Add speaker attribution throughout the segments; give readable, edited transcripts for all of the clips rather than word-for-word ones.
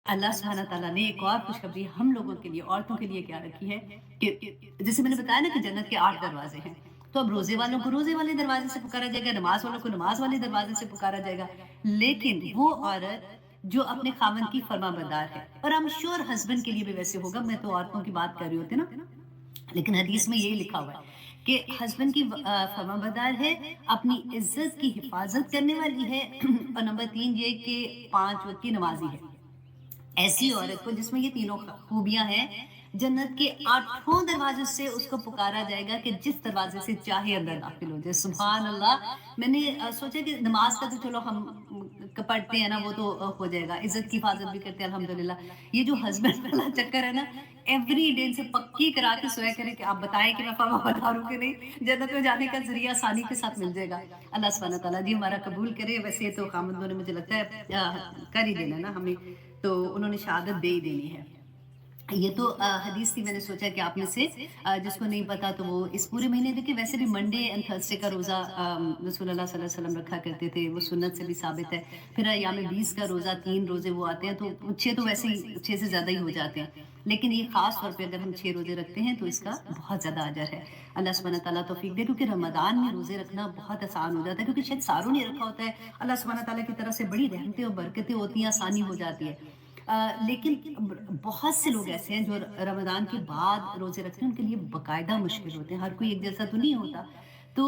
Speaker 1: اللہ سبحانہ تعالیٰ نے ایک اور خوشخبری ہم لوگوں کے لیے، عورتوں کے لیے کیا رکھی ہے کہ جیسے میں نے بتایا نا کہ جنت کے 8 دروازے ہیں، تو اب روزے والوں کو روزے والے دروازے سے پکارا جائے گا، نماز والوں کو نماز والے دروازے سے پکارا جائے گا، لیکن وہ عورت جو اپنے خاوند کی فرما بردار ہے، اور ہم شور ہسبینڈ کے لیے بھی ویسے ہوگا، میں تو عورتوں کی بات کر رہی ہوتی نا، لیکن حدیث میں یہی لکھا ہوا ہے کہ ہسبینڈ کی فرما بردار ہے، اپنی عزت کی حفاظت کرنے والی ہے، اور نمبر 3 یہ کہ 5 وقت کی نمازی ہے۔ ایسی عورت کو جس میں یہ تینوں خوبیاں ہیں، جنت کے 8 دروازے سے اس کو پکارا جائے گا کہ جس دروازے سے چاہے اندر داخل ہو جائے۔ سبحان اللہ! میں نے سوچا کہ نماز کا تو چلو ہم پڑھتے ہیں نا، وہ تو ہو جائے گا، عزت کی حفاظت بھی کرتے ہیں الحمدللہ۔ یہ جو ہسبینڈ والا چکر ہے نا، ایوری ڈے سے پکی کرا کے سویا کرے کہ آپ بتائیں کہ میں فرما بردار ہوں کہ نہیں، جنت میں جانے کا ذریعہ آسانی کے ساتھ مل جائے گا۔ اللہ سبحانہ تعالیٰ جی ہمارا قبول کرے۔ ویسے تو خامندوں نے مجھے لگتا ہے کر ہی دینا نا ہمیں، تو انہوں نے شہادت دے ہی دینی ہے۔ یہ تو حدیث تھی، میں نے سوچا کہ آپ میں سے جس کو نہیں پتا تو وہ اس پورے مہینے دیکھیں، ویسے بھی منڈے اینڈ تھرسڈے کا روزہ رسول اللہ صلی اللہ علیہ وسلم رکھا کرتے تھے، وہ سنت سے بھی ثابت ہے۔ پھر ایام 20 کا روزہ، 3 روزے وہ آتے ہیں، تو 6 تو ویسے ہی 6 سے زیادہ ہی ہو جاتے ہیں، لیکن یہ خاص طور پہ اگر ہم 6 روزے رکھتے ہیں تو اس کا بہت زیادہ اجر ہے۔ اللہ سبحانہ تعالیٰ توفیق دے، کیونکہ رمضان میں روزے رکھنا بہت آسان ہو جاتا ہے، کیونکہ شاید ساروں نے رکھا ہوتا ہے، اللہ سبحانہ تعالیٰ کی طرف سے بڑی رحمتیں اور برکتیں ہوتی ہیں، آسانی ہو جاتی ہے۔ لیکن بہت سے لوگ ایسے ہیں جو رمضان کے بعد روزے رکھتے ہیں، ان کے لیے باقاعدہ مشکل ہوتے ہیں، ہر کوئی ایک جیسا تو نہیں ہوتا، تو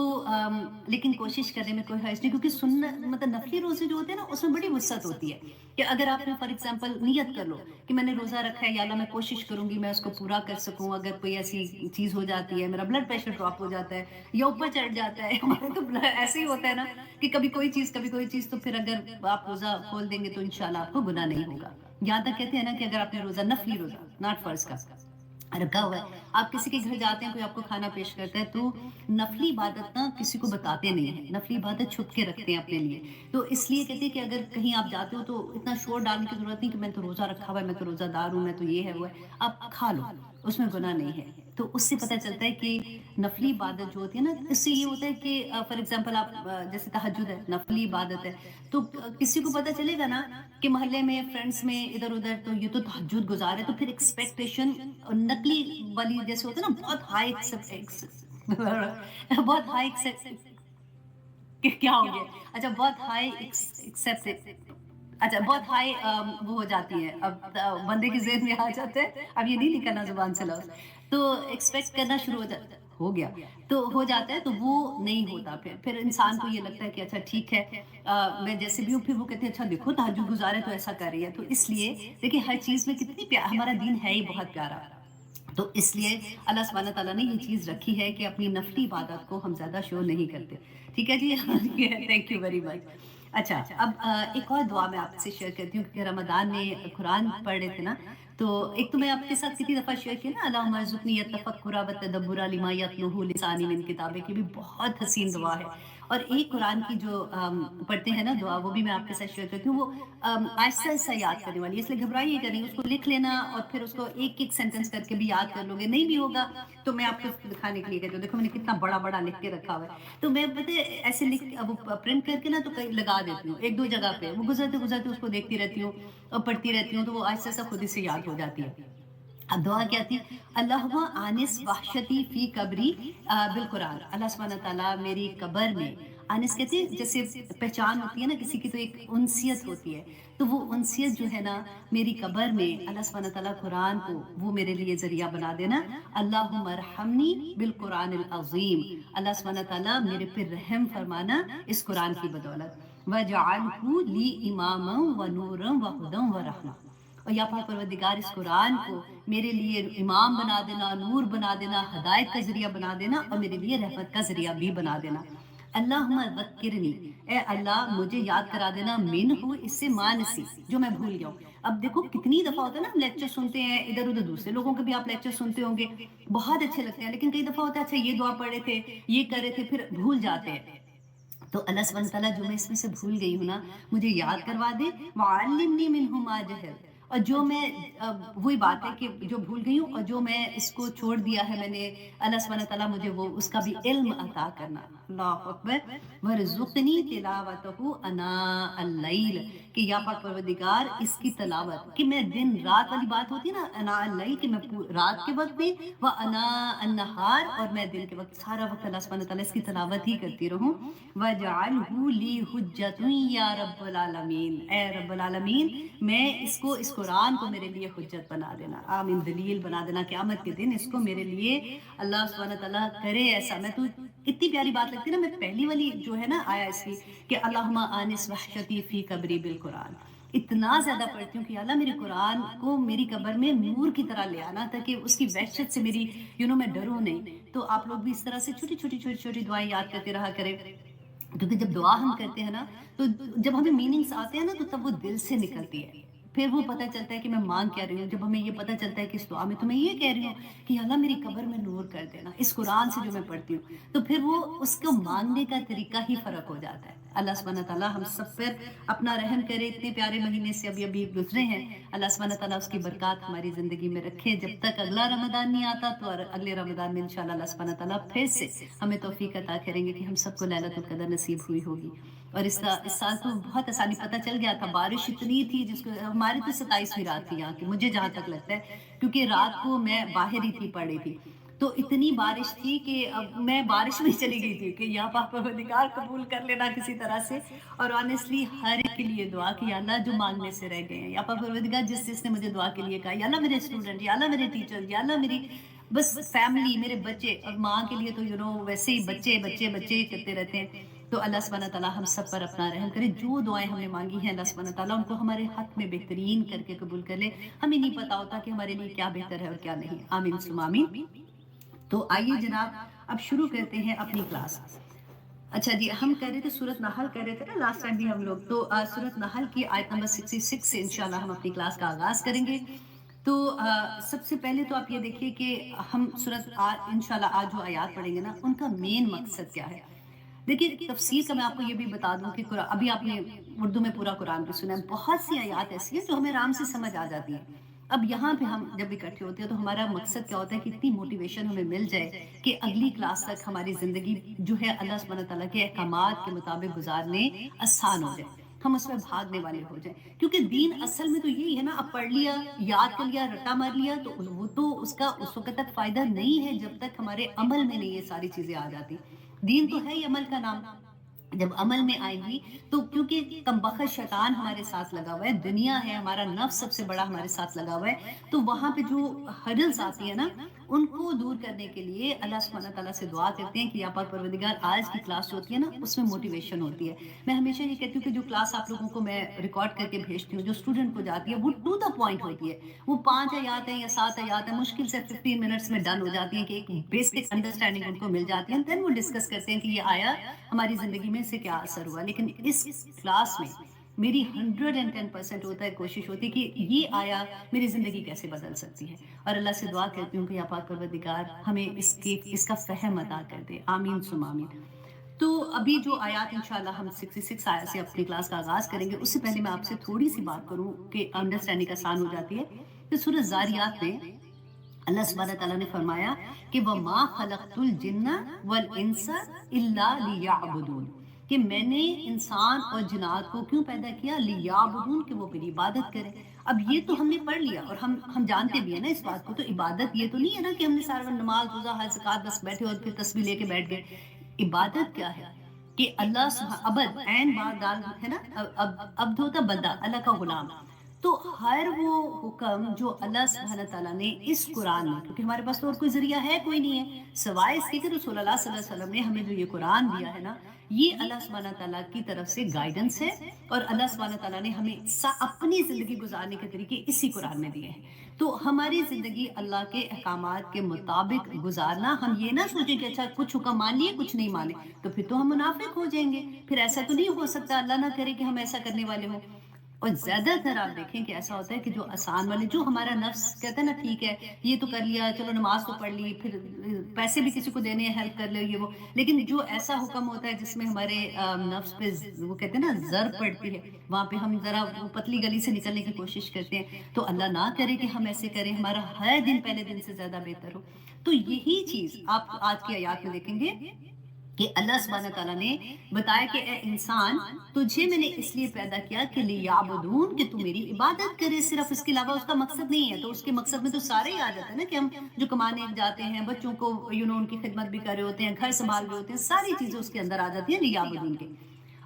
Speaker 1: لیکن کوشش کرنے میں کوئی حرج نہیں، کیونکہ سنت مطلب نفلی روزے جو ہوتے ہیں نا، اس میں بڑی وسعت ہوتی ہے کہ اگر آپ نے فار ایگزامپل نیت کر لو کہ میں نے روزہ رکھا ہے، یا اللہ میں کوشش کروں گی میں اس کو پورا کر سکوں، اگر کوئی ایسی چیز ہو جاتی ہے، میرا بلڈ پریشر ڈراپ ہو جاتا ہے یا اوپر چڑھ جاتا ہے، ہمارے تو ایسے ہی ہوتا ہے نا کہ کبھی کوئی چیز کبھی کوئی چیز، تو پھر اگر آپ روزہ کھول دیں گے تو انشاءاللہ آپ کو گناہ نہیں ہوگا۔ یہاں تک کہتے ہیں نا کہ اگر آپ نے روزہ نفلی روزہ ناٹ فرض کا رکھا ہوا ہے، آپ کسی کے گھر جاتے ہیں، کوئی آپ کو کھانا پیش کرتا ہے، تو نفلی عبادت نا کسی کو بتاتے نہیں ہیں، نفلی عبادت چھپ کے رکھتے ہیں اپنے لیے، تو اس لیے کہتے ہیں کہ اگر کہیں آپ جاتے ہو تو اتنا شور ڈالنے کی ضرورت نہیں کہ میں تو روزہ رکھا ہوا ہے، میں تو روزہ دار ہوں، میں تو یہ ہے وہ ہے، آپ کھا لو، اس میں گناہ نہیں ہے۔ تو اس سے پتہ چلتا ہے کہ نفلی عبادت جو ہوتی ہے نا، اس سے یہ ہوتا ہے کہ فار ایگزامپل آپ جیسے تہجد ہے، نفلی عبادت ہے، تو کسی کو پتہ چلے گا نا کہ محلے میں فرینڈس میں ادھر ادھر تو یہ تو تہجد گزار ہے، تو پھر ایکسپیکٹیشن نقلی والی جیسے ہوتا ہے نا، بہت ہائی بہت ہائی کیا ہو گیا، اچھا بہت ہائی ایکسپٹ، اچھا بہت ہائی وہ ہو جاتی ہے، اب بندے کے ذہن میں آ جاتا ہے، اب یہ نہیں نکلنا زبان سے لفظ، تو ایکسپیکٹ کرنا شروع ہو گیا، تو ہو جاتا ہے، تو وہ نہیں ہوتا، پھر انسان کو یہ لگتا ہے کہ اچھا ٹھیک ہے میں جیسے بھی ہوں، پھر وہ کہتے ہیں اچھا دیکھو تہجد گزار ہے تو ایسا کر رہی ہے، تو اس لیے دیکھیں ہر چیز میں کتنی ہمارا دین ہے ہی بہت پیارا، تو اس لیے اللہ سبحانہ تعالیٰ نے یہ چیز رکھی ہے کہ اپنی نفلی عبادت کو ہم زیادہ شو نہیں کرتے، ٹھیک ہے جی تھینک یو ویری مچ۔ اچھا اب ایک اور دعا میں آپ سے شیئر کرتی ہوں، کیونکہ رمضان میں قرآن پڑھ رہے تھے نا، تو ایک تو میں آپ کے ساتھ کتنی دفعہ شیئر کیا نا، اللہم ارزقنی التفکر والتدبر لما یتلوہ لسانی من کتابک، یہ بھی بہت حسین دعا ہے، اور ایک قرآن کی جو پڑھتے ہیں نا دعا، وہ بھی میں آپ کے ساتھ شیئر کرتی ہوں، وہ آہستہ آہستہ یاد کرنے والی ہے، اس لیے گھبرائیے گا نہیں، اس کو لکھ لینا اور پھر اس کو ایک ایک سینٹنس کر کے بھی یاد کر لو گے، نہیں بھی ہوگا تو میں آپ کو دکھانے کے لیے کہتی ہوں، دیکھو میں نے کتنا بڑا بڑا لکھ کے رکھا ہوا ہے، تو میں پتہ ہے ایسے لکھ وہ پرنٹ کر کے نا، تو کہیں لگا دیتی ہوں ایک دو جگہ پہ، وہ گزرتے گزرتے اس کو دیکھتی رہتی ہوں اور پڑھتی رہتی ہوں، تو وہ آہستہ آہستہ خود ہی سے یاد ہو جاتی ہے۔ اب دعا کیا تھی، اللہم آنس وحشتی فی قبری بالقرآن، اللہ سبحانہ تعالیٰ میری قبر میں، آنس کہتے ہیں جیسے پہچان ہوتی ہے نا کسی کی، تو ایک انسیت ہوتی ہے، تو وہ انسیت جو ہے نا میری قبر میں، اللہ سبحانہ تعالیٰ قرآن کو وہ میرے لیے ذریعہ بنا دینا، اللہم ارحمنی بالقرآن العظیم، اللہ سبحانہ تعالیٰ میرے پر رحم فرمانا اس قرآن کی بدولت، وجعلہ لی اماما و نورا و ہدی و رحمہ، اور یا پاک پروردگار اس قرآن کو میرے لیے امام بنا دینا، نور بنا دینا، ہدایت کا ذریعہ بنا دینا، اور میرے لیے رحمت کا ذریعہ بھی بنا دینا۔ اللہم ذکرنی، اے اللہ مجھے یاد کرا دینا، من ہوں اس سے مانسی، جو میں بھول گیا ہوں۔ اب دیکھو کتنی دفعہ ہوتا ہے نا، ہم لیکچر سنتے ہیں ادھر ادھر، دوسرے لوگوں کے بھی آپ لیکچر سنتے ہوں گے، بہت اچھے لگتے ہیں، لیکن کئی دفعہ ہوتا ہے اچھا یہ دعا پڑھے تھے، یہ کر رہے تھے، پھر بھول جاتے ہیں، تو اللہ سبحانہ تعالیٰ جو میں اس میں سے بھول گئی ہوں نا، مجھے یاد کروا دے، وعلمنی منہ ما جہل، اور جو میں وہی بات ہے کہ جو بھول گئی ہوں اور جو میں اس کو چھوڑ دیا ہے میں نے، اللہ سبحانہ تعالیٰ مجھے وہ اس کا بھی علم عطا کرنا. اللہ اکبر. وَرْزُقْنِي تِلَاوَتَهُ آنَاءَ اللَّيْلِ کہ یا پاک پروردگار اس کی تلاوت، کہ میں دن رات والی بات ہوتی ہے نا آناء اللیل، کہ میں رات کے وقت بھی وآناء النہار اور میں دن کے وقت سارا وقت اللہ سبحانہ تعالیٰ اس کی تلاوت ہی کرتی رہوں. وَجْعَلْهُ لِي حُجَّةٌ یا رب العالمین، اے رب العالمین میں اس کو، اس قرآن کو میرے لیے حجت بنا دینا، آمین، دلیل بنا دینا قیامت کے دن اس کو میرے لیے. اللہ سبحانہ تعالیٰ کرے ایسا. میں تو اتنی پیاری بات لگتی ہے نا، میں پہلی والی جو ہے نا آیا اس کی کہ اللہم آنس وحشتی فی قبری بالقرآن، اتنا زیادہ پڑھتی ہوں کہ اللہ میرے قرآن کو میری قبر میں نور کی طرح لے آنا تاکہ اس کی وحشت سے میری میں ڈروں نہیں. تو آپ لوگ بھی اس طرح سے چھوٹی چھوٹی چھوٹی چھوٹی دعائیں یاد کرتے رہا کریں، کیونکہ جب دعا ہم کرتے ہیں نا تو جب ہمیں میننگس آتے ہیں نا تو تب وہ دل سے نکلتی ہے. پھر وہ پتہ چلتا ہے کہ میں مانگ کیا رہی ہوں. جب ہمیں یہ پتہ چلتا ہے کہ اس دعا میں تو میں یہ کہہ رہی ہوں کہ اللہ میری قبر میں نور کر دینا اس قرآن سے جو میں پڑھتی ہوں، تو پھر وہ اس کو مانگنے کا طریقہ ہی فرق ہو جاتا ہے. اللہ سبحانہ تعالیٰ ہم سب پر اپنا رحم کرے. اتنے پیارے مہینے سے ابھی گزرے ہیں، اللہ سبحانہ تعالیٰ اس کی برکات ہماری زندگی میں رکھے. جب تک اگلا رمضان نہیں آتا تو اگلے رمضان میں انشاءاللہ اللہ سبحانہ تعالیٰ پھر سے ہمیں توفیق عطا کریں گے کہ ہم سب کو لیلۃ القدر نصیب ہوئی ہوگی. اور اس سال تو بہت آسانی پتہ چل گیا تھا، بارش اتنی تھی جس کو ہماری تو 27ویں رات تھی یہاں کی، مجھے جہاں تک لگتا ہے، کیونکہ رات کو میں باہر ہی تھی، پڑھ رہی تھی. تو اتنی بارش تھی کہ اب میں بارش میں چلی گئی تھی کہ یا پاک پروردگار قبول کر لینا کسی طرح سے. اور آنیسٹلی ہر ایک کے لیے دعا کہ یا اللہ جو مانگنے سے رہ گئے ہیں، یا پاک پروردگار جس نے مجھے دعا کے لیے کہا، یا اللہ میرے اسٹوڈنٹ، یا اللہ میرے ٹیچر، یا اللہ میری بس فیملی، میرے بچے. اور ماں کے لیے تو ویسے ہی بچے بچے بچے کرتے رہتے ہیں. تو اللہ سبحانہ تعالیٰ ہم سب پر اپنا رحم کرے. جو دعائیں ہم نے مانگی ہیں اللہ سبحانہ تعالیٰ ان کو ہمارے حق میں بہترین کر کے قبول کر لے. ہمیں نہیں پتا ہوتا کہ ہمارے لیے کیا بہتر ہے اور کیا نہیں. آمین ثم آمین. تو آئیے جناب اب شروع کرتے ہیں اپنی کلاس. اچھا جی، ہم کہہ رہے تھے سورۃ نحل کہہ رہے تھے نا لاسٹ ٹائم بھی ہم لوگ، تو سورۃ نحل کی آیت نمبر 66 سے انشاءاللہ ہم اپنی کلاس کا آغاز کریں گے. تو سب سے پہلے تو آپ یہ دیکھیے کہ ہم سورۃ انشاءاللہ آج جو آیات پڑھیں گے نا ان کا مین مقصد کیا ہے. دیکھیے تفسیر کا میں آپ کو یہ بھی بتا دوں کہ ابھی آپ نے اردو میں پورا قرآن بھی سنا ہے، بہت سی آیات ایسی ہیں جو ہمیں آرام سے سمجھ آ جاتی ہیں. اب یہاں پہ ہم جب اکٹھے ہوتے ہیں تو ہمارا مقصد کیا ہوتا ہے کہ اتنی موٹیویشن ہمیں مل جائے کہ اگلی کلاس تک ہماری زندگی جو ہے اللہ سبحانہ تعالیٰ کے احکامات کے مطابق گزارنے آسان ہو جائے، ہم اس میں بھاگنے والے ہو جائیں. کیونکہ دین اصل میں تو یہی ہے نا، اب پڑھ لیا، یاد کر لیا، رٹا مار لیا، تو وہ تو اس کا اس وقت تک فائدہ نہیں ہے جب تک ہمارے عمل میں نہیں یہ ساری چیزیں آ جاتی. دین تو ہے ہی عمل کا نام. جب عمل میں آئیں گی تو کیونکہ کم بخت شیطان ہمارے ساتھ لگا ہوا ہے، دنیا ہے، ہمارا نفس سب سے بڑا ہمارے ساتھ لگا ہوا ہے، تو وہاں پہ جو ہرڈلز آتی ہیں نا ان کو دور کرنے کے لیے اللہ سبحانہ تعالیٰ سے دعا کرتے ہیں کہ یا پاک پروردگار آج کی کلاس جو ہوتی ہے نا اس میں موٹیویشن ہوتی ہے. میں ہمیشہ یہ کہتی ہوں کہ جو کلاس آپ لوگوں کو میں ریکارڈ کر کے بھیجتی ہوں، جو اسٹوڈنٹ کو جاتی ہے وہ ٹو دا پوائنٹ ہوتی ہے. وہ 5 آیات ہیں یا 7 آیات ہیں، مشکل سے 15 منٹس میں ڈن ہو جاتی ہیں کہ ایک بیسک انڈرسٹینڈنگ ان کو مل جاتی ہے. دین وہ ڈسکس کرتے ہیں کہ یہ آیا ہماری زندگی میں سے کیا اثر ہوا. لیکن اس کلاس میں میری 110% ہوتا ہے، کوشش ہوتی ہے کہ یہ آیا میری زندگی کیسے بدل سکتی ہے. اور اللہ سے دعا کرتی ہوں کہ یا پاک پروردگار ہمیں اس کا فہم عطا کر دے. آمین ثم آمین. تو ابھی جو آیات انشاءاللہ ہم 66 آیت سے اپنی کلاس کا آغاز کریں گے، اس سے پہلے میں آپ سے تھوڑی سی بات کروں کہ انڈرسٹینڈنگ آسان ہو جاتی ہے. تو سورۃ زاریات میں اللہ سبحانہ تعالیٰ نے فرمایا کہ وَمَا خَلَقْتُ الْجِنَّ وَالْإِنسَ إِلَّا لِيَعْبُدُونَ، کہ میں نے انسان اور جنات کو کیوں پیدا کیا؟ لیعبدون، کہ وہ میری عبادت کریں. اب یہ تو ہم نے پڑھ لیا اور ہم جانتے بھی ہیں نا اس بات کو. تو عبادت یہ تو نہیں ہے نا کہ ہم نے سارا نماز روزہ حج زکات بس بیٹھے اور پھر تسبیح لے کے بیٹھ گئے. عبادت کیا ہے کہ اللہ عبد عین با دال ہے نا، عبد ہوتا بندہ، اللہ کا غلام. تو ہر وہ حکم جو اللہ سبحانہ تعالیٰ نے اس قرآن میں، کیونکہ ہمارے پاس تو اور کوئی ذریعہ ہے کوئی نہیں ہے سوائے اس کے کہ رسول اللہ صلی اللہ علیہ وسلم نے ہمیں جو یہ قرآن دیا ہے نا، یہ اللہ سبحانہ تعالیٰ کی طرف سے گائیڈنس ہے. اور اللہ سبحانہ تعالیٰ نے ہمیں اپنی زندگی گزارنے کے طریقے اسی قرآن میں دیے ہیں. تو ہماری زندگی اللہ کے احکامات کے مطابق گزارنا. ہم یہ نہ سوچیں کہ اچھا کچھ حکم مان لیے کچھ نہیں مانے تو پھر تو ہم منافق ہو جائیں گے. پھر ایسا تو نہیں ہو سکتا، اللہ نہ کرے کہ ہم ایسا کرنے والے ہوں. اور زیادہ تر آپ دیکھیں کہ ایسا ہوتا ہے کہ جو آسان والے، جو ہمارا نفس کہتا ہے نا ٹھیک ہے یہ تو کر لیا، چلو نماز تو پڑھ لی، پھر پیسے بھی کسی کو دینے ہیں ہیلپ کر لو یہ وہ، لیکن جو ایسا حکم ہوتا ہے جس میں ہمارے نفس پہ وہ کہتے ہیں نا ضرب پڑتی ہے، وہاں پہ ہم ذرا وہ پتلی گلی سے نکلنے کی کوشش کرتے ہیں، تو اللہ نہ کرے کہ ہم ایسے کریں، ہمارا ہر دن پہلے دن سے زیادہ بہتر ہو۔ تو یہی چیز آپ آج کی آیات میں دیکھیں گے کہ اللہ سبحانہ تعالیٰ نے بتایا کہ اے انسان تجھے میں نے اس لیے پیدا کیا کہ لیعبدون، کہ تو میری عبادت کرے، صرف اس کے علاوہ اس کا مقصد نہیں ہے۔ تو اس کے مقصد میں تو سارے ہی آ جاتے ہیں نا کہ ہم جو کمانے جاتے ہیں، بچوں کو ان کی خدمت بھی کر رہے ہوتے ہیں، گھر سنبھال رہے ہوتے ہیں، ساری چیزیں اس کے اندر آ جاتی ہیں لیعبدون کے۔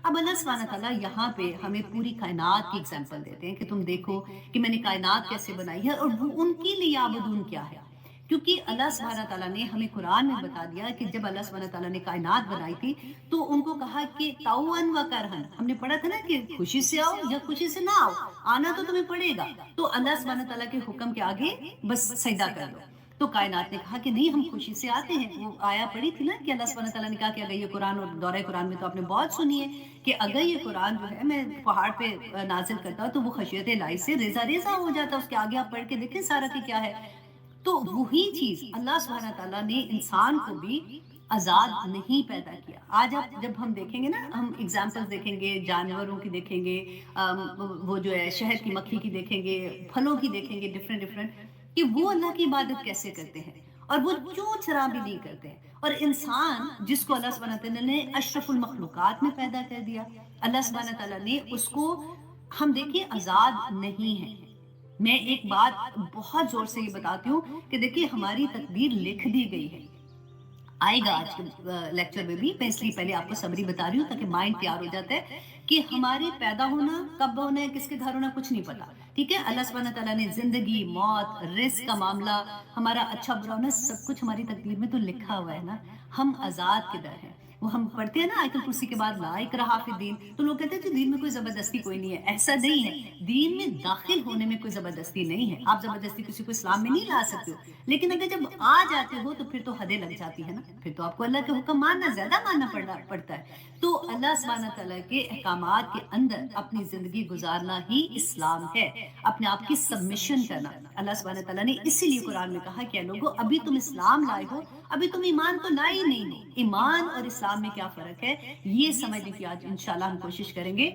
Speaker 1: اب اللہ سبحانہ تعالیٰ یہاں پہ ہمیں پوری کائنات کی اگزامپل دیتے ہیں کہ تم دیکھو کہ میں نے کائنات کیسے بنائی ہے، اور وہ ان کی لیعبدون کیا ہے، کیونکہ اللہ سبحانہ تعالیٰ نے ہمیں قرآن میں بتا دیا کہ جب اللہ سبحانہ تعالیٰ نے کائنات بنائی تھی تو ان کو کہا کہ طوعاً و کرہن، ہم نے پڑھا تھا نا کہ خوشی سے آؤ یا خوشی سے نہ آؤ، آنا تو تمہیں پڑے گا، تو اللہ سبحانہ تعالیٰ کے حکم کے آگے بس سجدہ کر دو۔ تو کائنات نے کہا کہ نہیں ہم خوشی سے آتے ہیں۔ وہ آیا پڑھی تھی نا کہ اللہ سبحانہ تعالیٰ نے کہا کہ اگر یہ قرآن، اور دورہ قرآن میں تو آپ نے بہت سنی ہے کہ اگر یہ قرآن جو ہے میں پہاڑ پہ نازل کرتا تو وہ خشیت الہی سے ریزہ ریزہ ہو جاتا، اس کے آگے آپ پڑھ کے دیکھیں سارا کہ کیا ہے۔ تو وہی چیز اللہ سبحانہ تعالیٰ نے انسان کو بھی آزاد نہیں پیدا کیا۔ آج آپ جب ہم دیکھیں گے نا، ہم اگزامپل دیکھیں گے، جانوروں کی دیکھیں گے، وہ جو ہے شہد کی مکھی کی دیکھیں گے، پھلوں کی دیکھیں گے، ڈفرینٹ کہ وہ اللہ کی عبادت کیسے کرتے ہیں، اور وہ چونچ چرا بھی نہیں کرتے ہیں۔ اور انسان جس کو اللہ سبحانہ تعالیٰ نے اشرف المخلوقات میں پیدا کر دیا، اللہ سبحانہ تعالیٰ نے اس کو، ہم دیکھیے آزاد نہیں ہے۔ میں ایک بات بہت زور سے یہ بتاتی ہوں کہ دیکھیے ہماری تقدیر لکھ دی گئی ہے، آئے گا آج کے لیکچر میں بھی، میں اس لیے پہلے آپ کو سمری بتا رہی ہوں تاکہ مائنڈ تیار ہو جاتا ہے کہ ہمارے پیدا ہونا، کب ہونا ہے، کس کے گھر ہونا، کچھ نہیں پتا، ٹھیک ہے۔ اللہ سبحانہ تعالیٰ نے زندگی، موت، رزق کا معاملہ، ہمارا اچھا برا ہونا، سب کچھ ہماری تقدیر میں تو لکھا ہوا ہے نا۔ ہم آزاد کدھر ہیں؟ وہ ہم پڑھتے ہیں نا آیت الکرسی کے بعد لا اکراہ فی الدین، تو لوگ کہتے ہیں کہ دین میں کوئی زبردستی کوئی نہیں ہے، ایسا نہیں ہے، دین میں داخل ہونے میں کوئی زبردستی نہیں ہے، آپ زبردستی کسی کو اسلام میں نہیں لا سکتے ہو، لیکن اگر جب آ جاتے ہو تو پھر تو حدیں لگ جاتی ہے نا، پھر تو آپ کو اللہ کے حکم ماننا، زیادہ ماننا پڑتا ہے۔ تو اللہ سبحانہ تعالیٰ کے احکامات کے اندر اپنی زندگی گزارنا ہی اسلام ہے، اپنے آپ کی سبمیشن کرنا۔ اللہ سبحانہ تعالیٰ نے اسی لیے قرآن میں کہا کہ اے لوگو ابھی تم اسلام لائے ہو، ابھی تم ایمان تو لائے نہیں ہو۔ ایمان اور اسلام میں کیا فرق ہے یہ سمجھنے کی آج انشاءاللہ ہم کوشش کریں گے،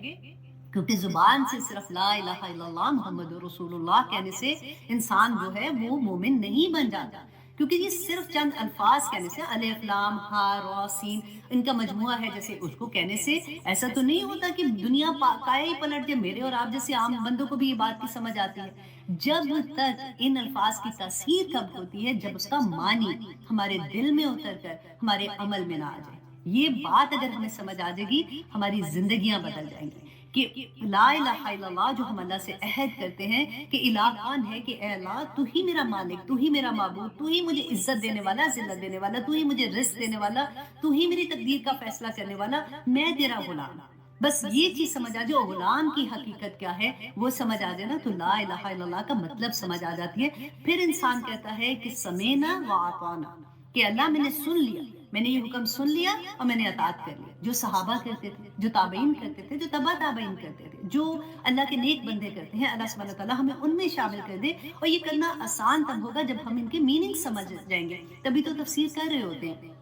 Speaker 1: کیونکہ زبان سے صرف لا الہ الا اللہ محمد رسول اللہ کہنے سے انسان جو ہے وہ مومن نہیں بن جاتا، کیونکہ یہ صرف چند الفاظ کہنے سے، الف لام ہا را سین، ان کا مجموعہ ہے، جیسے اس کو کہنے سے ایسا تو نہیں ہوتا کہ دنیا کائے ہی پلٹ جائے، میرے اور آپ جیسے عام بندوں کو بھی یہ بات کی سمجھ آتی ہے۔ جب تک ان الفاظ کی تاثیر کب ہوتی ہے، جب اس کا معنی ہمارے دل میں اتر کر ہمارے عمل میں نہ آ جائے۔ یہ بات اگر ہمیں سمجھ آ جائے گی، ہماری زندگیاں بدل جائیں گی کہ لا الہ الا اللہ جو ہم اللہ سے عہد کرتے ہیں کہ الہ کون ہے، کہ اے اللہ تو ہی میرا مالک، تو ہی میرا معبود، تو ہی مجھے عزت دینے والا، ذلت دینے والا، تو ہی مجھے رزق دینے والا، تو ہی میری تقدیر کا فیصلہ کرنے والا، میں تیرا غلام۔ بس یہ چیز سمجھ آ جائے، غلام کی حقیقت کیا ہے وہ سمجھ آ جائے نا، تو لا الہ الا اللہ کا مطلب سمجھ آ جاتی ہے۔ پھر انسان کہتا ہے کہ سمینا و اطعنا، کہ اللہ میں نے سن لیا، میں نے یہ حکم سن لیا اور میں نے اطاعت کر لیا، جو صحابہ کرتے تھے، جو تابعین کرتے تھے، جو تبع تابعین کرتے تھے، جو اللہ کے نیک بندے کرتے ہیں، اللہ سبحانہ تعالیٰ ہمیں ان میں شامل کر دے۔ اور یہ کرنا آسان تب ہوگا جب ہم ان کے میننگ سمجھ جائیں گے، تبھی تو تفسیر کر رہے ہوتے ہیں۔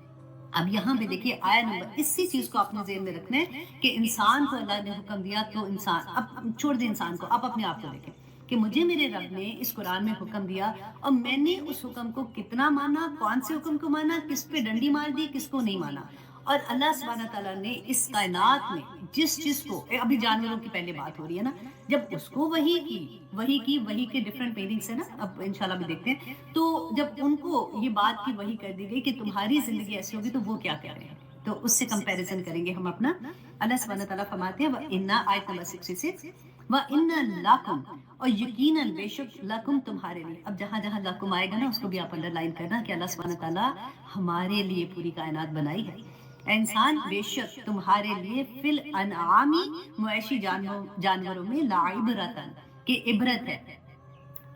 Speaker 1: اب یہاں پہ دیکھیے آیا نمبر، اسی چیز کو اپنے ذہن میں رکھنا ہے کہ انسان کو اللہ نے حکم دیا تو انسان، اب چھوڑ دیں انسان کو، آپ اپنے آپ کو دیکھیں کہ مجھے میرے رب نے اس قرآن میں حکم دیا اور میں نے اس حکم کو کتنا مانا، کون سے حکم کو مانا، کس پہ ڈنڈی مار دی، کس کو نہیں مانا۔ اور اللہ سبحانہ تعالیٰ نے اس کائنات میں جس چیز کو، ابھی جانوروں کی پہلے بات ہو رہی ہے نا، جب اس کو وحی کے ڈفرینٹ میننگس ہیں نا، اب انشاءاللہ بھی دیکھتے ہیں، تو جب ان کو یہ بات کی وحی کر دی گئی کہ تمہاری زندگی ایسی ہوگی تو وہ کیا کر رہے ہیں، تو اس سے کمپیریزن کریں گے ہم اپنا۔ اللہ سبحانہ تعالیٰ فرماتے ہیں وَإِنَّا، آیت نمبر 66، وَإِنَّ لَكُمْ، اور یقیناً بے شک، لکم تمہارے لیے، اب جہاں جہاں لکم آئے گا نا اس کو بھی آپ انڈر لائن کرنا کہ اللہ سبحانہ تعالیٰ ہمارے لیے پوری کائنات بنائی ہے۔ انسان بے شک تمہارے لیے فی الانعامی، معاشی جانوروں میں، لعبرتن، کہ عبرت ہے۔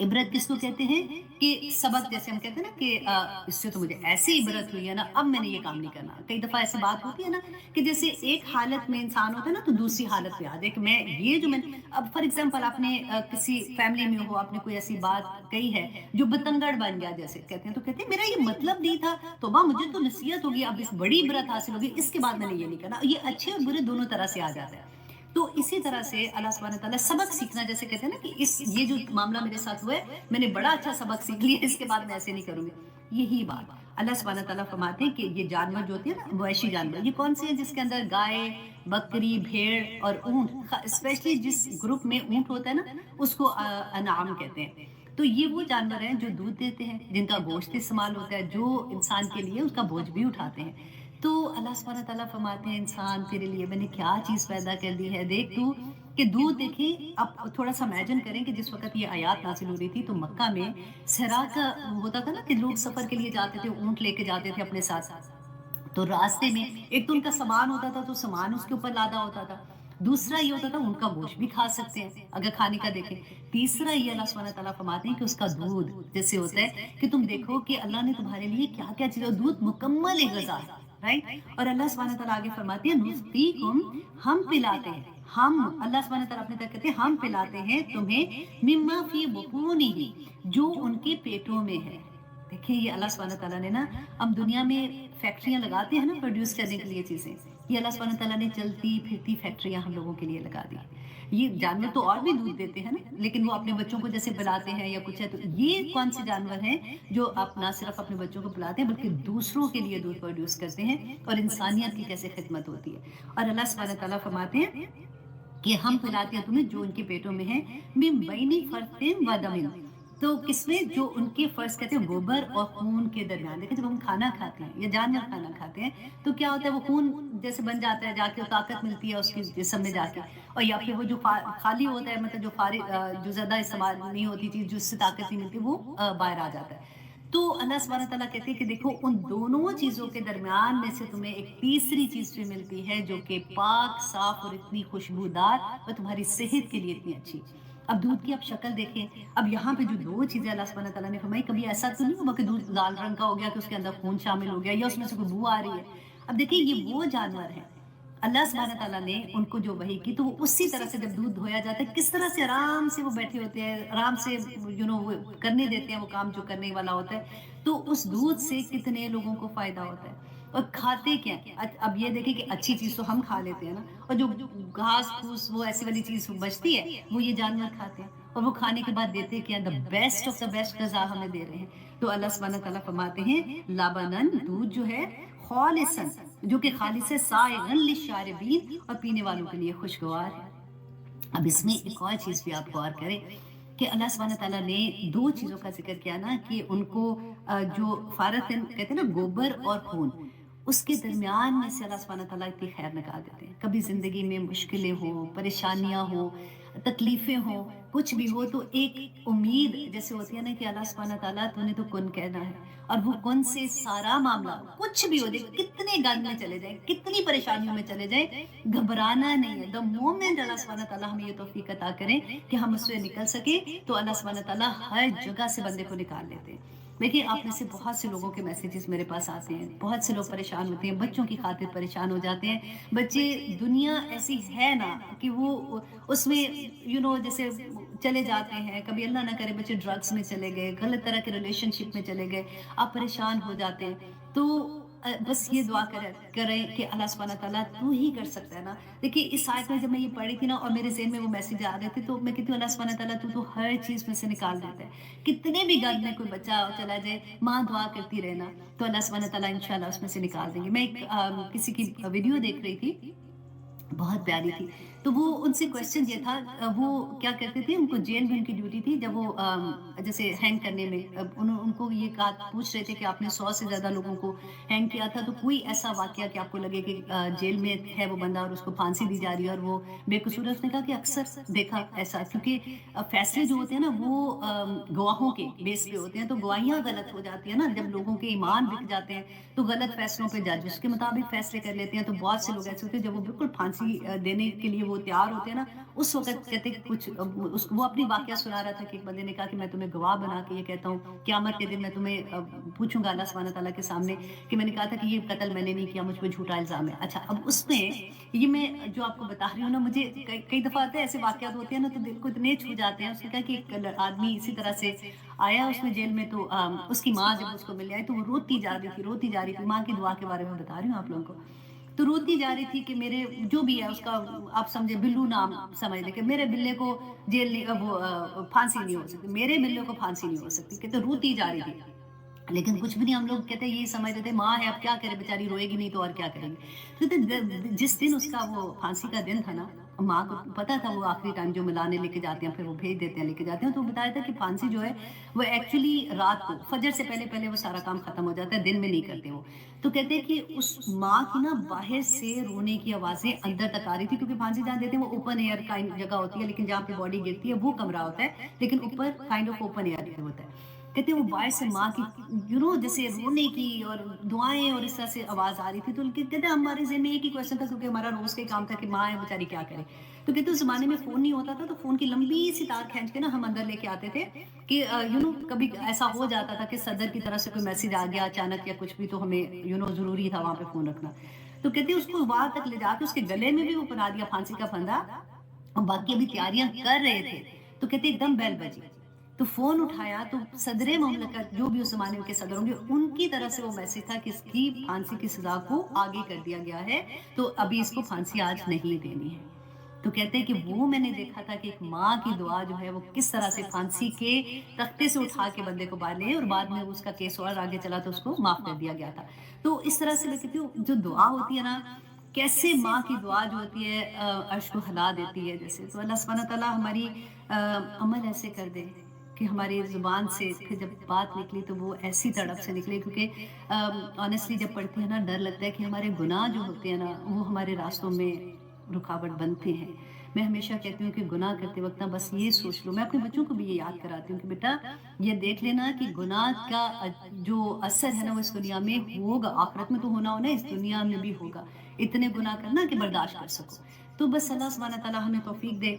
Speaker 1: عبرت کس کو کہتے ہیں کہ سبق، جیسے ہم کہتے ہیں نا کہ اس سے تو مجھے ایسی عبرت ہوئی ہے نا، اب میں نے یہ کام نہیں کرنا. کئی دفعہ ایسی بات ہوتی ہے نا کہ جیسے ایک حالت میں انسان ہوتا ہے نا تو دوسری حالت پہ آ جائے کہ میں یہ جو میں اب فار ایگزامپل آپ نے کسی فیملی میں ہو، آپ نے کوئی ایسی بات کہی ہے جو بتنگڑ بن گیا، جیسے کہتے ہیں، تو کہتے ہیں میرا یہ مطلب نہیں تھا، تو مجھے تو نصیحت ہوگی، اب اس بڑی عبرت حاصل ہوگی، اس کے بعد میں نے یہ نہیں کرنا. یہ اچھے اور برے دونوں طرح سے آ جاتا ہے. تو اسی طرح سے اللہ سبحانہ تعالیٰ سبق سیکھنا، جیسے کہتے ہیں نا کہ یہ جو معاملہ میرے ساتھ ہوا ہے، میں نے بڑا اچھا سبق سیکھ لیا، اس کے بعد میں ایسے نہیں کروں گی. یہی بات اللہ سبحانہ تعالیٰ فرماتے ہیں کہ یہ جانور جو ہوتے ہیں نا، مویشی جانور، یہ کون سے ہیں؟ جس کے اندر گائے، بکری، بھیڑ اور اونٹ، اسپیشلی جس گروپ میں اونٹ ہوتا ہے نا، اس کو انعام کہتے ہیں. تو یہ وہ جانور ہیں جو دودھ دیتے ہیں، جن کا گوشت استعمال ہوتا ہے، جو انسان کے لیے اس کا بوجھ بھی اٹھاتے ہیں. تو اللہ سبحانہ تعالیٰ فرماتے ہیں انسان تیرے لیے میں نے کیا چیز پیدا کر دی ہے، دیکھ تو کہ دودھ. دیکھیں اب تھوڑا سا امیجن کریں کہ جس وقت یہ آیات نازل ہو رہی تھی تو مکہ میں صحرا کا ہوتا تھا نا کہ لوگ سفر کے لیے جاتے تھے، اونٹ لے کے جاتے تھے اپنے ساتھ. تو راستے میں ایک تو ان کا سامان ہوتا تھا تو سامان اس کے اوپر لادا ہوتا تھا، دوسرا یہ ہوتا تھا ان کا گوشت بھی کھا سکتے ہیں اگر کھانے کا دیکھیں. تیسرا یہ اللہ سبحانہ تعالیٰ فرماتے ہیں کہ اس کا دودھ جیسے ہوتا ہے کہ تم دیکھو کہ اللہ نے تمہارے لیے کیا کیا چیز، دودھ مکمل غذا ہے، رائٹ. اور اللہ سبحانہ تعالیٰ آگے فرماتے ہیں نسقیکم، ہم پلاتے ہیں، ہم اللہ سبحانہ تعالیٰ اپنے تک کہتے ہیں ہم پلاتے ہیں تمہیں، مما فی بطونہ، جو ان کے پیٹوں میں ہے. دیکھیں یہ اللہ سبحانہ تعالیٰ نے نا، ہم دنیا میں فیکٹریاں لگاتے ہیں نا پروڈیوس کرنے کے لیے چیزیں، یہ اللہ سبحانہ تعالیٰ نے چلتی پھرتی فیکٹریاں ہم لوگوں کے لیے لگا دی. یہ جانور تو اور بھی دودھ دیتے ہیں نا، لیکن وہ اپنے بچوں کو جیسے پلاتے ہیں یا کچھ ہے، تو یہ کون سے جانور ہیں جو آپ نہ صرف اپنے بچوں کو پلاتے ہیں بلکہ دوسروں کے لیے دودھ پروڈیوس کرتے ہیں، اور انسانیت کی کیسے خدمت ہوتی ہے. اور اللہ سبحانہ تعالیٰ فرماتے ہیں کہ ہم پلاتے ہیں تمہیں جو ان کے پیٹوں میں ہے، من بین فرث و دم. تو کس میں؟ جو ان کے فرض کہتے ہیں گوبر اور خون کے درمیان. دیکھیں جب ہم کھانا کھاتے ہیں یا جانور کھانا کھاتے ہیں تو کیا ہوتا ہے، وہ خون جیسے بن جاتا ہے، جا کے طاقت ملتی ہے اس کی جسم میں جا کے، اور یا پھر وہ جو خالی ہوتا ہے، مطلب جو فارغ جو زیادہ استعمال نہیں ہوتی چیز، جو اس سے طاقت نہیں ملتی، وہ باہر آ جاتا ہے. تو اللہ سبحانہ تعالیٰ کہتے ہیں کہ دیکھو ان دونوں چیزوں کے درمیان میں سے تمہیں ایک تیسری چیز بھی ملتی ہے جو کہ پاک، صاف اور اتنی خوشبودار اور تمہاری صحت کے لیے اتنی اچھی. اب دودھ کی آپ شکل دیکھیں، اب یہاں پہ جو دو چیزیں اللہ سبحانہ تعالیٰ نے فرمائی، کبھی ایسا تو نہیں ہوا کہ دودھ لال رنگ کا ہو گیا کہ اس کے اندر خون شامل ہو گیا یا اس میں سے کوئی بو آ رہی ہے. اب دیکھیں یہ وہ جانور ہیں، اللہ سبحانہ تعالیٰ نے ان کو جو وحی کی تو وہ اسی طرح سے جب دودھ دھویا جاتا ہے کس طرح سے آرام سے وہ بیٹھے ہوتے ہیں، آرام سے وہ کرنے دیتے ہیں وہ کام جو کرنے والا ہوتا ہے. تو اس دودھ سے کتنے لوگوں کو فائدہ ہوتا ہے. اور کھاتے کیا؟ اب یہ دیکھیں کہ اچھی چیز تو ہم کھا لیتے ہیں نا، اور جو گھاس پھوس وہ ایسی والی چیز بچتی ہے وہ یہ جانور کھاتے ہیں، اور وہ کھانے کے بعد دیتے کیا؟ The best of the best غذا ہمیں دے رہے ہیں. تو اللہ سبحانہ تعالیٰ فرماتے ہیں لبنن، دودھ جو ہے، خالصاً، جو کہ خالص ہے، سائغن للشاربین، اور پینے والوں کے لیے خوشگوار ہے. اب اس میں ایک اور چیز بھی آپ غور کریں کہ اللہ سبحانہ تعالیٰ نے دو چیزوں کا ذکر کیا نا، کہ ان کو جو فارتن کہتے ہیں نا گوبر اور خون، اس کے درمیان میں سے اللہ سبحانہ تعالیٰ اتنی خیر نکال دیتے ہیں. کبھی زندگی میں مشکلیں ہوں، پریشانیاں ہوں، تکلیفیں ہوں، کچھ بھی ہو، تو ایک امید جیسے ہوتی ہے نا کہ اللہ سبحانہ تعالیٰ تو نے تو کن کہنا ہے، اور وہ کن سے سارا معاملہ کچھ بھی ہو جائے، کتنے گند میں چلے جائیں، کتنی پریشانیوں میں چلے جائیں، گھبرانا نہیں ہے. دا مومنٹ اللہ سبحانہ تعالیٰ ہمیں یہ توفیق عطا کریں کہ ہم اس سے نکل سکیں، تو اللہ سبحانہ تعالیٰ ہر جگہ سے بندے کو نکال لیتے ہیں. دیکھیے آپ میں سے بہت سے لوگوں کے میسیجز میرے پاس آتے ہیں، بہت سے لوگ پریشان ہوتے ہیں، بچوں کی خاطر پریشان ہو جاتے ہیں. بچے، دنیا ایسی ہے نا کہ وہ اس میں جیسے چلے جاتے ہیں، کبھی اللہ نہ کرے بچے ڈرگس میں چلے گئے، غلط طرح کے ریلیشن شپ میں چلے گئے، آپ پریشان ہو جاتے ہیں. تو بس یہ دعا کریں کہ اللہ سبحانہ تعالیٰ تو ہی کر سکتا ہے نا. دیکھیے اس آیت میں جب میں یہ پڑھی تھی نا اور میرے ذہن میں وہ میسیج آ رہے تھے، تو میں کہتی ہوں اللہ سبحانہ تعالیٰ تو ہر چیز میں سے نکال دیتا ہے. کتنے بھی گند میں کوئی بچہ چلا جائے، ماں دعا کرتی رہنا تو اللہ سبحانہ تعالیٰ انشاءاللہ اس میں سے نکال دیں گے. میں ایک کسی کی ویڈیو دیکھ رہی تھی، بہت پیاری تھی. تو وہ ان سے کویسچن یہ تھا، وہ کیا کرتے تھے، ان کو جیل میں ان کی ڈیوٹی تھی، جب وہ جیسے ہینگ کرنے میں ان کو یہ پوچھ رہے تھے کہ آپ نے 100 سے زیادہ لوگوں کو ہینگ کیا تھا، تو کوئی ایسا واقعہ کہ آپ کو لگے کہ جیل میں ہے وہ بندہ اور اس کو پھانسی دی جا رہی ہے اور وہ بے قصور ہے. اس نے کہا کہ اکثر دیکھا ایسا، کیونکہ فیصلے جو ہوتے ہیں نا وہ گواہوں کے بیس پہ ہوتے ہیں، تو گواہیاں غلط ہو جاتی ہیں نا، جب لوگوں کے ایمان بک جاتے ہیں تو غلط فیصلوں پہ جج اس کے مطابق فیصلے کر لیتے ہیں. تو بہت سے لوگ ایسے ہوتے ہیں جب وہ بالکل پھانسی دینے کے لیے وہ وہ تیار ہوتے ہیں نا اس وقت کہتے ہیں کچھ وہ اپنی واقعہ سنا رہا تھا کہ ایک بندے نے کہا کہ میں تمہیں گواہ بنا کے یہ کہتا ہوں قیامت کے دن میں تمہیں پوچھوں گا اللہ سبحانہ تعالیٰ کے سامنے کہ میں نے کہا تھا کہ یہ قتل میں نے نہیں کیا، مجھ پہ جھوٹا الزام ہے. اچھا اب اس میں یہ میں جو آپ کو بتا رہی ہوں نا مجھے کئی دفعہ آتے ہیں ایسے واقعات ہوتے ہیں نا تو دل کو اتنے چھو جاتے ہیں. اس نے کہا کہ ایک آدمی اسی طرح سے آیا اس میں جیل میں تو اس کی ماں جب اس کو مل آئی تو وہ روتی جا رہی تھی. ماں کی دعا کے بارے میں بتا رہی ہوں آپ لوگوں کو. تو روتی جا رہی تھی کہ میرے جو بھی ہے اس کا آپ سمجھے بلو نام سمجھ لیں کہ میرے بلے کو جیل وہ پھانسی نہیں ہو سکتی، میرے بلے کو پھانسی نہیں ہو سکتی. کہ تو روتی جا رہی تھی لیکن کچھ بھی نہیں. ہم لوگ کہتے ہیں یہ سمجھتے تھے ماں ہے اب کیا کرے بیچاری روئے گی نہیں تو اور کیا کریں گے. تو جس دن اس کا وہ پھانسی کا دن تھا نا ماں کو پتا تھا وہ آخری ٹائم جو ملانے لے کے جاتے ہیں پھر وہ بھیج دیتے ہیں لے کے جاتے ہیں. تو بتایا تھا کہ پھانسی جو ہے وہ ایکچولی رات کو فجر سے پہلے وہ سارا کام ختم ہو جاتا ہے، دن میں نہیں کرتے وہ. تو کہتے ہیں کہ اس ماں کی نا باہر سے رونے کی آوازیں اندر تک آ رہی تھی کیونکہ پھانسی جہاں دیتے ہیں وہ اوپن ایئر کا جگہ ہوتی ہے لیکن جہاں پہ باڈی گرتی ہے وہ کمرہ ہوتا ہے لیکن اوپر کائنڈ آف اوپن ایئر ہوتا ہے. کہتے ہیں وہ باہر سے ماں کی جیسے رونے کی اور دعائیں اور اس طرح سے آواز آ رہی تھی. تو کہتے ہیں ہمارے ذہن میں ایک ہی کویشچن تھا کیونکہ ہمارا روز کا کام تھا کہ ماں ہے بیچاری کیا کرے. تو کہتے اس زمانے میں فون نہیں ہوتا تھا تو فون کی لمبی سی تار کھینچ کے نا ہم اندر لے کے آتے تھے کہ کبھی ایسا ہو جاتا تھا کہ صدر کی طرف سے کوئی میسج آ گیا اچانک یا کچھ بھی تو ہمیں ضروری تھا وہاں پہ فون رکھنا. تو کہتے اس کو وہاں تک لے جا کے اس کے گلے میں بھی وہ بنا دیا پھانسی کا پھندا اور باقی ابھی تیاریاں کر رہے تھے. تو کہتے ایک دم بیل بجی تو فون اٹھایا تو صدر مملکت جو بھی اس زمانے کے صدر ہوں گے ان کی طرف سے وہ میسج تھا کہ اس کی پھانسی کی سزا کو آگے کر دیا گیا ہے تو ابھی اس کو پھانسی آج نہیں دینی ہے. تو کہتے ہیں کہ وہ میں نے دیکھا تھا کہ ایک ماں کی دعا جو ہے وہ کس طرح سے پھانسی کے تختے سے اٹھا کے بندے کو باہر لے اور بعد میں اس کا کیس اور آگے چلا تو اس کو معاف کر دیا گیا تھا. تو اس طرح سے میں کہتی ہوں جو دعا ہوتی ہے نا کیسے ماں کی دعا جو ہوتی ہے عرش کو ہلا دیتی ہے جیسے. تو اللہ سبحانہ تعالیٰ ہماری عمل ایسے کر دے کہ ہماری زبان سے پھر جب بات نکلی تو وہ ایسی تڑپ سے نکلے کیونکہ آنیسٹلی جب پڑھتے ہیں نا ڈر لگتا ہے کہ ہمارے گناہ جو ہوتے ہیں نا وہ ہمارے راستوں میں رکاوٹ بنتے ہیں. میں ہمیشہ کہتی ہوں کہ گناہ کرتے وقت نا بس یہ سوچ لو. میں اپنے بچوں کو بھی یہ یاد کراتی ہوں کہ بیٹا یہ دیکھ لینا کہ گناہ کا جو اثر ہے نا وہ اس دنیا میں ہوگا، آخرت میں تو ہونا اس دنیا میں بھی ہوگا. اتنے گناہ کرنا کہ برداشت کر سکو. تو بس اللہ سبحانہ تعالیٰ ہمیں توفیق دے.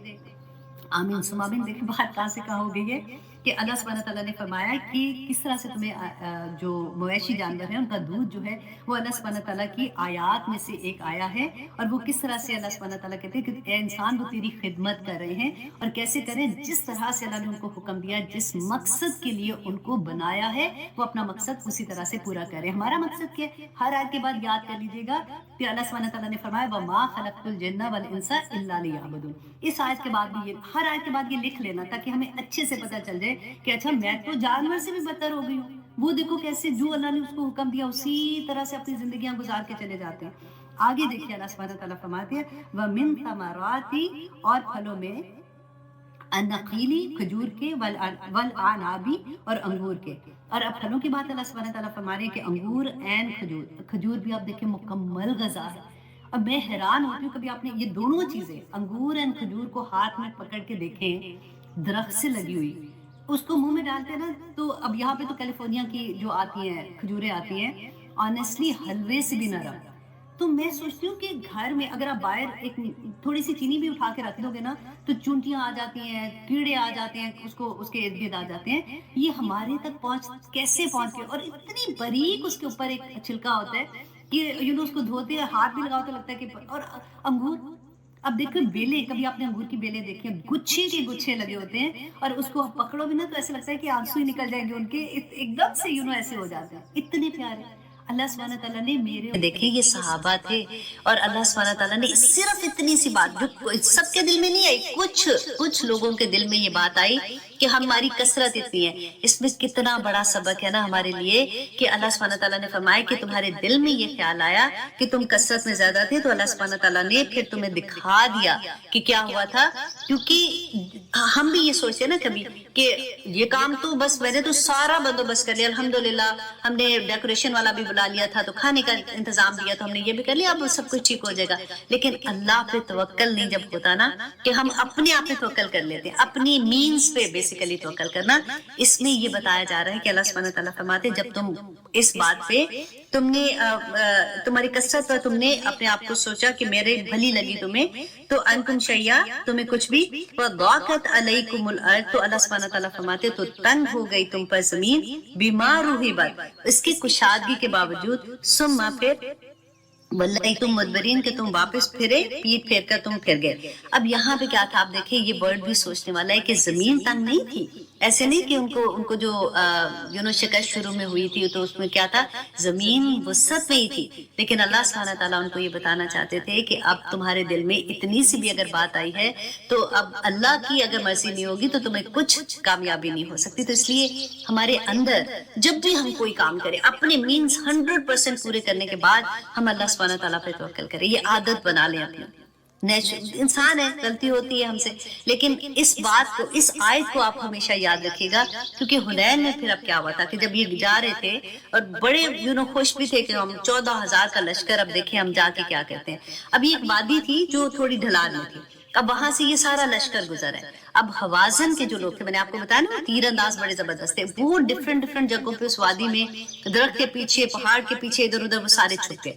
Speaker 1: آمین ثم آمین. دیکھیں بات کہاں سے کہاں ہو گئی ہے کہ اللہ سبحانہ تعالیٰ نے فرمایا کہ کس طرح سے تمہیں جو مویشی جانور ہیں ان کا دودھ جو ہے وہ اللہ سبحانہ تعالیٰ کی آیات میں سے ایک آیا ہے. اور وہ کس طرح سے اللہ سبحانہ تعالیٰ کہتے ہیں کہ اے انسان وہ تیری خدمت کر رہے ہیں اور کیسے کریں جس طرح سے اللہ نے ان کو حکم دیا جس مقصد کے لیے ان کو بنایا ہے وہ اپنا مقصد اسی طرح سے پورا کریں. ہمارا مقصد کیا ہے؟ ہر آیت کے بعد یاد کر لیجیے گا کہ اللہ سبحانہ تعالیٰ نے فرمایا وَمَا خَلَقْتُ الْجِنَّ وَالْإِنسَ إِلَّا لِيَعْبُدُونِ. اس آیت کے بعد بھی ہر آیت کے بعد یہ لکھ لینا تاکہ ہمیں اچھے سے پتہ چل جائے کہ اچھا میں تو جانور سے بھی بدتر ہو گئی ہوں. وہ دیکھو کیسے جو اللہ نے اس کو حکم دیا اسی طرح سے اپنی زندگیاں گزار کے چلے جاتے ہیں. آگے دیکھیے اللہ سبحانہ تعالیٰ فرماتے ہیں وَمِن ثَمَرَاتِ اور پھلوں میں النخیلی کھجور کے والعنابی اور انگور کے. اور اب پھلوں کی بات اللہ سبحانہ تعالیٰ فرما رہے ہیں کہ انگور این کھجور بھی آپ دیکھیں مکمل غذا ہے. اب میں حیران ہوتی ہوں کبھی آپ نے یہ دونوں چیزیں انگور اینڈ کھجور کو ہاتھ میں پکڑ کے دیکھیں درخت سے لگی ہوئی اس کو منہ میں ڈالتے ہیں نا تو اب یہاں پہ تو کیلیفورنیا کی جو آتی ہیں کھجوریں آتی ہیں آنیسٹلی حلوے سے بھی نرم. تو میں سوچتی ہوں کہ گھر میں اگر آپ باہر ایک تھوڑی سی چینی بھی اٹھا کے رکھ دو گے نا تو چونٹیاں آ جاتی ہیں کیڑے آ جاتے ہیں اس کے ارد گرد آ جاتے ہیں. یہ ہمارے تک کیسے پہنچ گئے اور اتنی باریک اس کے اوپر ایک چھلکا ہوتا ہے کہ اس کو دھوتے ہیں ہاتھ بھی لگاؤ تو لگتا ہے کہ اور انگور اب دیکھو بیلے کبھی آپ نے انگور کی بیلے دیکھی ہیں گچھے کے گچھے لگے ہوتے ہیں اور اس کو پکڑو بھی نا تو ایسے لگتا ہے کہ آنسو ہی نکل جائیں گے ان کے ایک دم سے ایسے ہو جاتے ہیں اتنے پیارے. اللہ سبحانہ تعالیٰ نے میرے
Speaker 2: دیکھیں یہ صحابہ تھے اور اللہ سبحانہ تعالیٰ نے صرف اتنی سی بات جو سب کے دل میں نہیں آئی کچھ لوگوں کے دل میں یہ بات آئی کہ ہماری کثرت اتنی ہے. اس میں کتنا بڑا سبق ہے نا ہمارے لیے کہ اللہ سبحانہ تعالیٰ نے فرمایا کہ تمہارے دل میں یہ خیال آیا کہ تم کثرت میں زیادہ تھے تو اللہ سبحانہ تعالیٰ نے پھر تمہیں دکھا دیا کہ کیا ہوا تھا. کیونکہ ہم بھی یہ سوچتے ہیں نا کبھی کہ یہ کام تو بس میں نے تو سارا بندوبست کر لیا الحمدللہ ہم نے ڈیکوریشن والا بھی بلا لیا تھا تو کھانے کا انتظام دیا تو ہم نے یہ بھی کر لیا اب سب کچھ ٹھیک ہو جائے گا. لیکن اللہ پہ توکل نہیں جب ہوتا نا کہ ہم اپنے آپ پہ توکل کر لیتے ہیں اپنی مینز پہ بیسک بیسیکلی توکل کرنا. اس میں یہ بتایا جا رہا ہے کہ اللہ سبحانہ تعالیٰ فرماتے جب تم اس بات پہ تم نے تمہاری کثرت پر تم نے اپنے آپ کو سوچا کہ میرے بھلی لگی تمہیں تو انتم شیئا تمہیں کچھ بھی وضاقت علیکم الارض تو اللہ سبحانہ تعالیٰ فرماتے تو تنگ ہو گئی تم پر زمین بما رحبت اس کی کشادگی کے باوجود ثم پھر واللہ تم مدبرین کہ تم واپس پھرے پیٹ پھیر کر تم پھر گئے. اب یہاں پہ کیا تھا آپ دیکھیں یہ ورڈ بھی سوچنے والا ہے کہ زمین تنگ نہیں تھی. ایسے نہیں کہ ان کو جو شکست شروع میں ہوئی تھی تو اس میں کیا تھا زمین وسعت میں ہی تھی. لیکن اللہ سبحانہ تعالیٰ ان کو یہ بتانا چاہتے تھے کہ اب تمہارے دل میں اتنی سی بھی اگر بات آئی ہے تو اب اللہ کی اگر مرضی نہیں ہوگی تو تمہیں کچھ کامیابی نہیں ہو سکتی. تو اس لیے ہمارے اندر جب بھی ہم کوئی کام کریں اپنے مینز 100% پورے کرنے کے بعد ہم اللہ سبحانہ تعالیٰ پہ توکل کریں. یہ عادت بنا لیں اپنی. انسان ہے غلطی ہوتی ہے ہم سے لیکن اس بات کو اس آیت کو آپ ہمیشہ یاد رکھیے گا کیونکہ حنین میں پھر اب کیا ہوا تھا کہ جب یہ جا رہے تھے اور بڑے خوش بھی تھے کہ ہم 14,000 کا لشکر اب دیکھیں ہم جا کے کیا کرتے ہیں. اب یہ ایک وادی تھی جو تھوڑی ڈھلان میں تھی. اب وہاں سے یہ سارا لشکر گزر ہے. اب حوازن کے جو لوگ تھے میں نے آپ کو بتایا نا تیر انداز بڑے زبردست تھے وہ ڈفرنٹ جگہوں پہ اس وادی میں درخت کے پیچھے پہاڑ کے پیچھے ادھر ادھر وہ سارے چھپ گئے.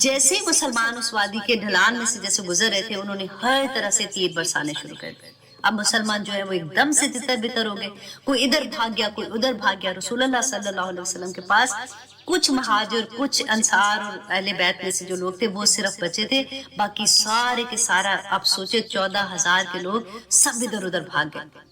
Speaker 2: جیسے مسلمان اس وادی کے ڈھلان میں سے جیسے گزر رہے تھے انہوں نے ہر طرح سے تیر برسانے شروع کر دیے. اب مسلمان جو ہے وہ ایک دم سے تتر بتر ہو گئے. کوئی ادھر بھاگ گیا کوئی ادھر بھاگ گیا. رسول اللہ صلی اللہ علیہ وسلم کے پاس کچھ مہاجر کچھ انصار اور اہل بیت میں سے جو لوگ تھے وہ صرف بچے تھے. باقی سارے کے سارا آپ سوچے 14,000 کے لوگ سب ادھر ادھر بھاگ گئے.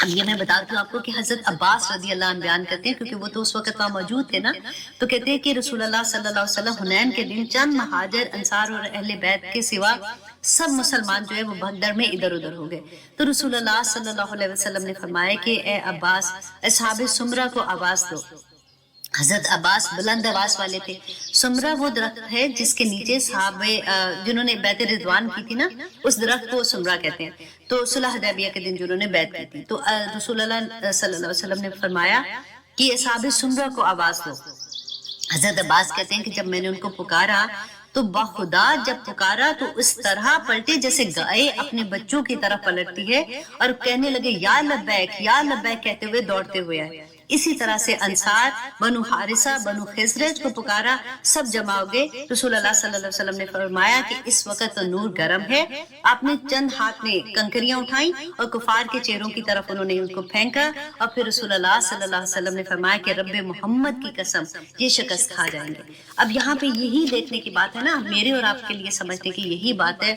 Speaker 2: اب یہ میں بتاتی ہوں آپ کو کہ حضرت عباس رضی اللہ عنہ بیان کرتے ہیں کیونکہ وہ تو اس وقت وہاں موجود تھے نا. تو کہتے ہیں کہ رسول اللہ صلی اللہ علیہ وسلم حنین کے دن چند مہاجر انصار اور اہل بیت کے سوا سب مسلمان جو ہے وہ بھگدڑ میں ادھر ادھر ہو گئے. تو رسول اللہ صلی اللہ علیہ وسلم نے فرمایا کہ اے عباس اصحاب سمرہ کو آواز دو. حضرت عباس بلند آواز والے تھے. سمرہ وہ درخت ہے جس کے نیچے صحابہ جنہوں نے بیعت رضوان کی تھی نا اس درخت کو سمرہ کہتے ہیں. تو صلح حدیبیہ کے دن جنہوں نے بیعت کی تھی تو رسول اللہ صلی اللہ علیہ وسلم نے فرمایا کہ اصحاب سمرہ کو آواز دو. حضرت عباس کہتے ہیں کہ جب میں نے ان کو پکارا تو بخدا جب پکارا تو اس طرح پلٹے جیسے گائے اپنے بچوں کی طرح پلٹتی ہے اور کہنے لگے یا لبیک کہتے ہوئے دوڑتے ہوئے آئے. اسی طرح سے انصار بنو حارثہ بنو خزرج کو پکارا سب جمع ہو گئے. رسول اللہ صلی اللہ علیہ وسلم نے فرمایا کہ اس وقت نور گرم ہے. آپ نے چند ہاتھ میں کنکریاں اٹھائیں اور کفار کے چہروں کی طرف انہوں نے ان کو پھینکا اور پھر رسول اللہ صلی اللہ علیہ وسلم نے فرمایا کہ رب محمد کی قسم یہ شکست کھا جائیں گے. اب یہاں پہ یہی دیکھنے کی بات ہے نا میرے اور آپ کے لیے سمجھنے کی یہی بات ہے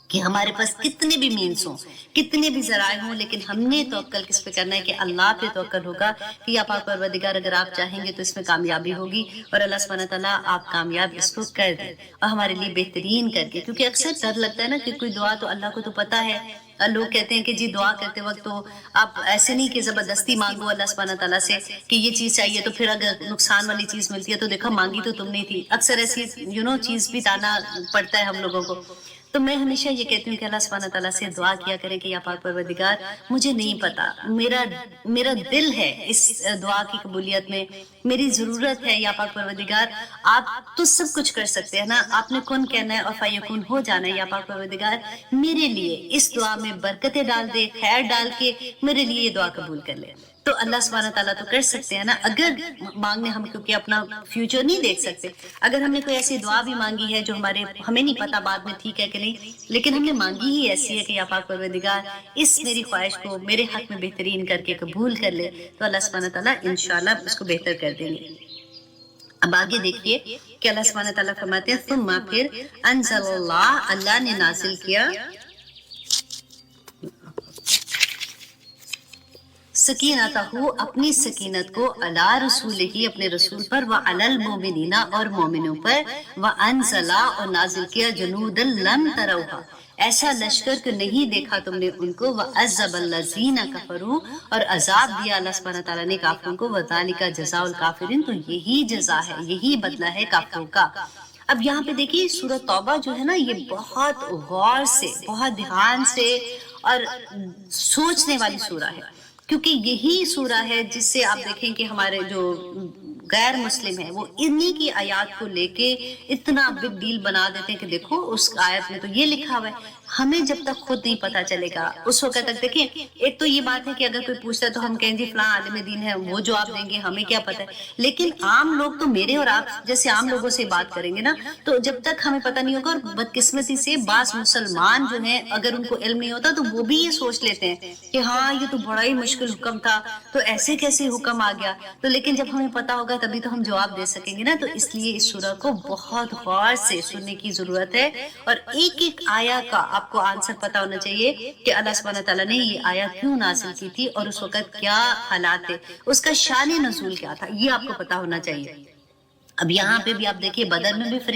Speaker 2: کہ ہمارے پاس کتنے بھی مینس ہوں کتنے بھی ذرائع ہوں لیکن ہم نے توکل کس پہ کرنا ہے کہ اللہ پہ توکل ہوگا کہ یا پاک پروردگار اگر آپ چاہیں گے تو اس میں کامیابی ہوگی اور اللہ سبحانہ تعالیٰ آپ کامیاب اس کو کر دیں اور ہمارے لیے بہترین کر کے. کیونکہ اکثر ڈر لگتا ہے نا کہ کوئی دعا تو اللہ کو تو پتہ ہے. لوگ کہتے ہیں کہ جی دعا کرتے وقت تو آپ ایسے نہیں کہ زبردستی مانگو اللہ سبحانہ تعالیٰ سے کہ یہ چیز چاہیے تو پھر اگر نقصان والی چیز ملتی ہے تو دیکھو مانگی تو تم نہیں تھی. اکثر ایسی چیز بھی تانا پڑتا ہے ہم لوگوں کو. تو میں ہمیشہ یہ کہتی ہوں کہ اللہ سبحانہ تعالیٰ سے دعا کیا کریں کہ یا پاک پروردگار مجھے نہیں پتا میرا دل ہے اس دعا کی قبولیت میں میری ضرورت ہے یا پاک پروردگار آپ تو سب کچھ کر سکتے ہیں نا آپ نے کون کہنا ہے اور فیکون ہو جانا ہے. یا پاک پروردگار میرے لیے اس دعا میں برکتیں ڈال دے خیر ڈال کے میرے لیے یہ دعا قبول کر لے. تو اللہ سبحانہ تعالیٰ تو کر سکتے ہیں نا. اگر مانگنے ہم کیونکہ اپنا فیوچر نہیں دیکھ سکتے اگر ہم نے کوئی ایسی دعا بھی مانگی ہے جو ہمیں نہیں پتا بعد میں ٹھیک ہے کہ نہیں لیکن ہم نے مانگی ہی ایسی ہے کہ یا پاک پروردگار اس میری خواہش کو میرے حق میں بہترین کر کے قبول کر لے تو اللہ سبحانہ تعالیٰ انشاءاللہ اس کو بہتر کر دیں گے. اب آگے دیکھیے کہ اللہ سبحانہ تعالیٰ فرماتے ہیں ثم پھر انزل اللہ نے نازل کیا سکینتہ اپنی سکینت کو علی رسول ہی اپنے رسول پر وعلی المومنین اور مومنوں پر وانزل اور نازل کیا جنود لم تروها ایسا لشکر کہ نہیں دیکھا تم نے ان کو وعذب الذین کفروا اور عذاب دیا اللہ سبحانہ تعالیٰ نے کافروں کو وذالک جزاء الکافرین تو یہی جزا ہے یہی بدلہ ہے کافروں کا. اب یہاں پہ دیکھیے سورۃ توبہ جو ہے نا یہ بہت غور سے بہت دھیان سے اور سوچنے والی سورہ ہے کیونکہ یہی سورہ ہے جس سے آپ دیکھیں کہ ہمارے جو غیر مسلم ہیں وہ انہی کی آیات کو لے کے اتنا بگ ڈیل بنا دیتے ہیں کہ دیکھو اس آیت میں تو یہ لکھا ہوا ہے. ہمیں جب تک خود نہیں پتا چلے گا اس وقت تک دیکھیں ایک تو یہ بات ہے کہ اگر کوئی پوچھتا ہے تو ہم کہیں جی فلاں عالم دین ہے وہ جواب دیں گے ہمیں کیا پتا ہے. لیکن عام لوگ تو میرے اور آپ جیسے عام لوگوں سے بات کریں گے نا تو جب تک ہمیں پتا نہیں ہوگا. اور بدقسمتی سے بعض مسلمان جو ہیں اگر ان کو علم نہیں ہوتا تو وہ بھی یہ سوچ لیتے ہیں کہ ہاں یہ تو بڑا ہی مشکل حکم تھا تو ایسے کیسے حکم آ گیا. تو لیکن جب ہمیں پتا ہوگا تبھی تو ہم جواب دے سکیں گے نا. تو اس لیے اس سورہ کو بہت غور سے سننے کی ضرورت ہے اور ایک ایک آیا کا آپ کو آنسر پتا ہونا چاہیے کہ اللہ سبحانہ تعالیٰ نے یہ آیا کیوں نازل کی تھی اور اس وقت کیا حالات تھے, اس کا شان نزول کیا تھا, یہ آپ کو پتا ہونا چاہیے. اب یہاں پہ بھی آپ دیکھیے بدر میں بھی